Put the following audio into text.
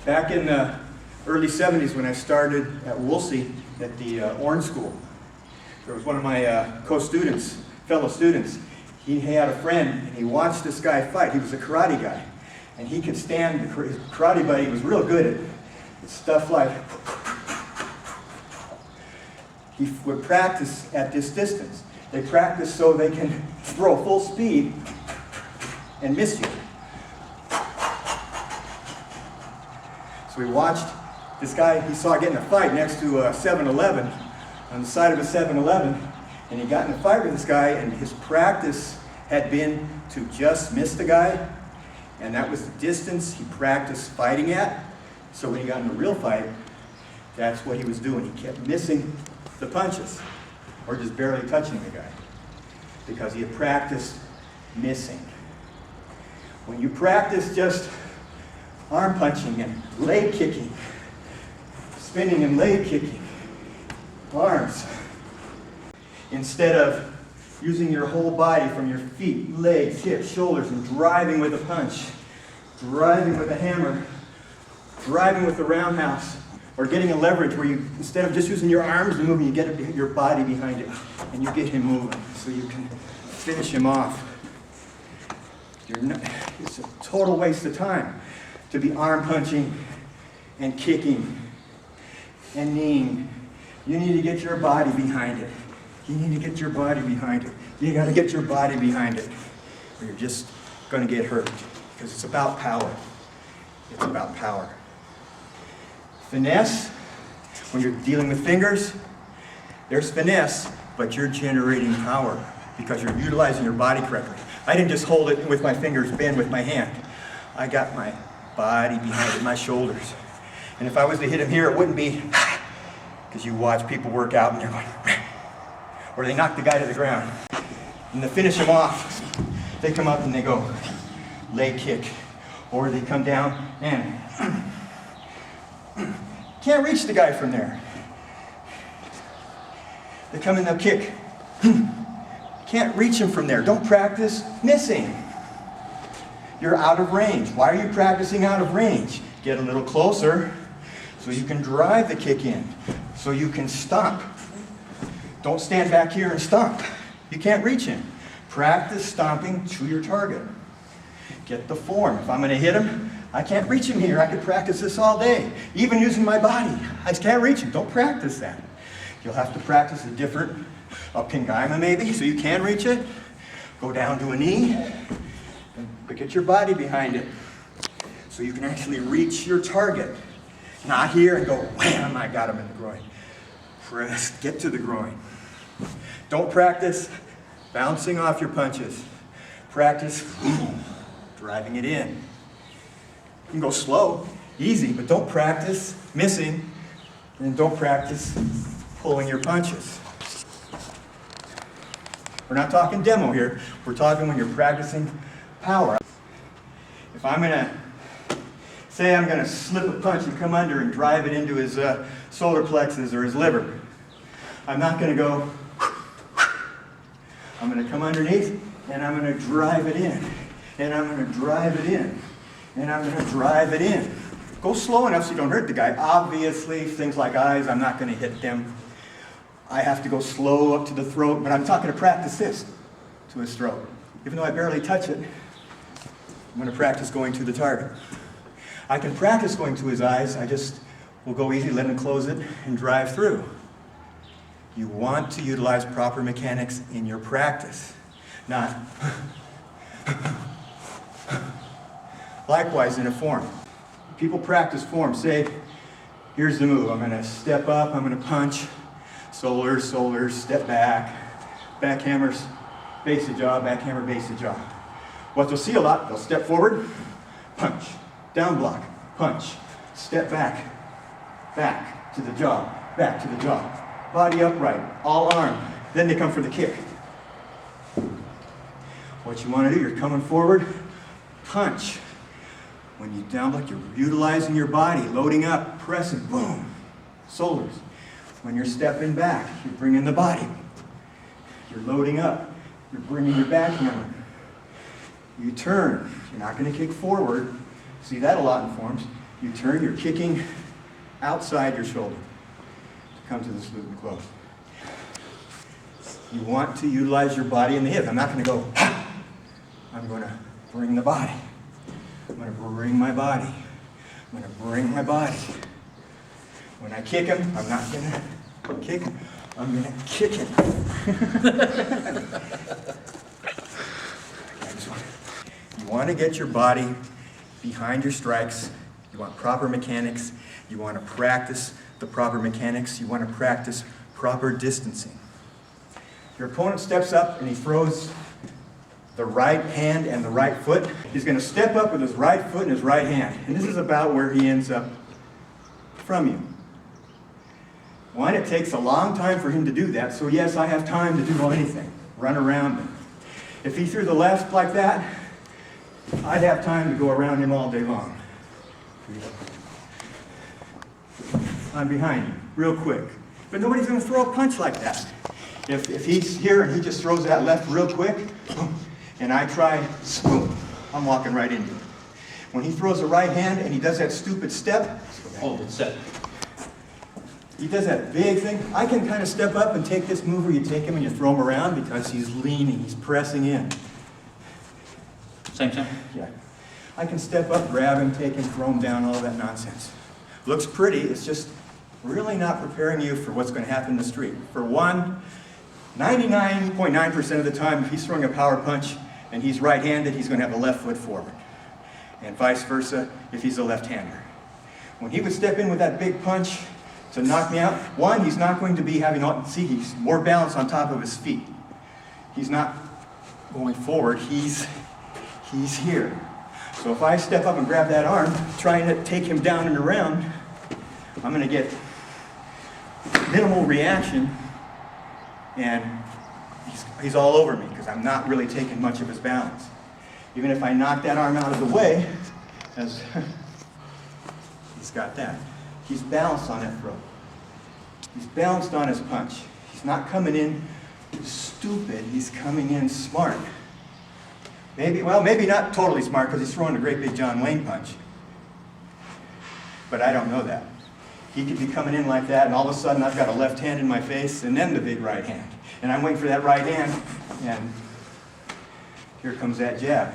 Back in the early 70s when I started at Woolsey at the Orange School, there was one of my fellow students. He had a friend and he watched this guy fight. He was a karate guy. And he could stand, his karate buddy was real good at stuff like, he would practice at this distance. They practice so they can throw full speed and miss you. So we watched this guy, he saw getting a fight next to a 7-Eleven, on the side of a 7-Eleven, and he got in a fight with this guy, and his practice had been to just miss the guy, and that was the distance he practiced fighting at. So when he got in a real fight, that's what he was doing. He kept missing the punches, or just barely touching the guy, because he had practiced missing. When you practice just arm punching and leg kicking, spinning and leg kicking, arms, instead of using your whole body from your feet, legs, hips, shoulders, and driving with a punch, driving with a hammer, driving with the roundhouse, or getting a leverage where you, instead of just using your arms and moving, you get your body behind it, and you get him moving so you can finish him off. It's a total waste of time to be arm punching and kicking and kneeing. You need to get your body behind it. You need to get your body behind it. You got to get your body behind it, or you're just going to get hurt, because it's about power. It's about power. Finesse, when you're dealing with fingers, there's finesse, but you're generating power because you're utilizing your body correctly. I didn't just hold it with my fingers, bend with my hand. I got my body behind it, my shoulders. And if I was to hit him here, it wouldn't be, because you watch people work out and they're going, or they knock the guy to the ground. And to finish him off, they come up and they go leg kick, or they come down and can't reach the guy from there. They come in, they'll kick. Can't reach him from there. Don't practice missing. You're out of range. Why are you practicing out of range? Get a little closer so you can drive the kick in, so you can stomp. Don't stand back here and stomp. You can't reach him. Practice stomping to your target. Get the form. If I'm going to hit him, I can't reach him here. I could practice this all day, even using my body. I just can't reach him. Don't practice that. You'll have to practice a different, a pingaima maybe, so you can reach it. Go down to a knee, but get your body behind it, so you can actually reach your target. Not here and go, wham, I got him in the groin. Press, get to the groin. Don't practice bouncing off your punches. Practice driving it in. You can go slow, easy, but don't practice missing, and don't practice pulling your punches. We're not talking demo here. We're talking when you're practicing power. If I'm going to, say I'm going to slip a punch and come under and drive it into his solar plexus or his liver, I'm not going to go, I'm going to come underneath and I'm going to drive it in, and I'm going to drive it in, and I'm going to drive it in. Go slow enough so you don't hurt the guy. Obviously, things like eyes, I'm not going to hit them. I have to go slow up to the throat, but I'm talking to practice this to his throat. Even though I barely touch it, I'm going to practice going to the target. I can practice going to his eyes. I just will go easy, let him close it, and drive through. You want to utilize proper mechanics in your practice, not likewise in a form. People practice form. Say, here's the move. I'm going to step up, I'm going to punch, solars, step back, backhammers, base of jaw, backhammer, base of jaw. What they'll see a lot, they'll step forward, punch, down block, punch, step back, back to the jaw, back to the jaw. Body upright, all arm. Then they come for the kick. What you want to do, you're coming forward, punch. When you down block, you're utilizing your body, loading up, pressing, boom, solars. When you're stepping back, you're bringing the body. You're loading up, you're bringing your backhammer. You turn, you're not going to kick forward. See that a lot in forms. You turn, you're kicking outside your shoulder to come to this loop and close. You want to utilize your body and the hip. I'm not going to go, ha! I'm going to bring the body. I'm going to bring my body. I'm going to bring my body. When I kick him, I'm not going to kick him. I'm going to kick him. You want to get your body behind your strikes. You want proper mechanics. You want to practice the proper mechanics. You want to practice proper distancing. Your opponent steps up and he throws the right hand and the right foot. He's going to step up with his right foot and his right hand. And this is about where he ends up from you. One, it takes a long time for him to do that, so yes, I have time to do anything. Run around him. If he threw the left like that, I'd have time to go around him all day long. I'm behind you, real quick. But nobody's going to throw a punch like that. If he's here and he just throws that left real quick, and I try, boom, I'm walking right into it. When he throws a right hand and he does that stupid step, hold it, set. He does that big thing. I can kind of step up and take this move where you take him and you throw him around because he's leaning, he's pressing in. Same time? Yeah. I can step up, grab him, take him, throw him down, all that nonsense. Looks pretty, it's just really not preparing you for what's going to happen in the street. For one, 99.9% of the time, if he's throwing a power punch and he's right-handed, he's going to have a left foot forward. And vice versa if he's a left-hander. When he would step in with that big punch to knock me out, one, he's not going to be having, he's more balance on top of his feet. He's not going forward, he's here. So if I step up and grab that arm, trying to take him down and around, I'm going to get minimal reaction, and he's all over me because I'm not really taking much of his balance. Even if I knock that arm out of the way, as he's got that. He's balanced on that throw. He's balanced on his punch. He's not coming in stupid, he's coming in smart. Maybe not totally smart because he's throwing a great big John Wayne punch. But I don't know that. He could be coming in like that and all of a sudden I've got a left hand in my face and then the big right hand. And I'm waiting for that right hand and here comes that jab.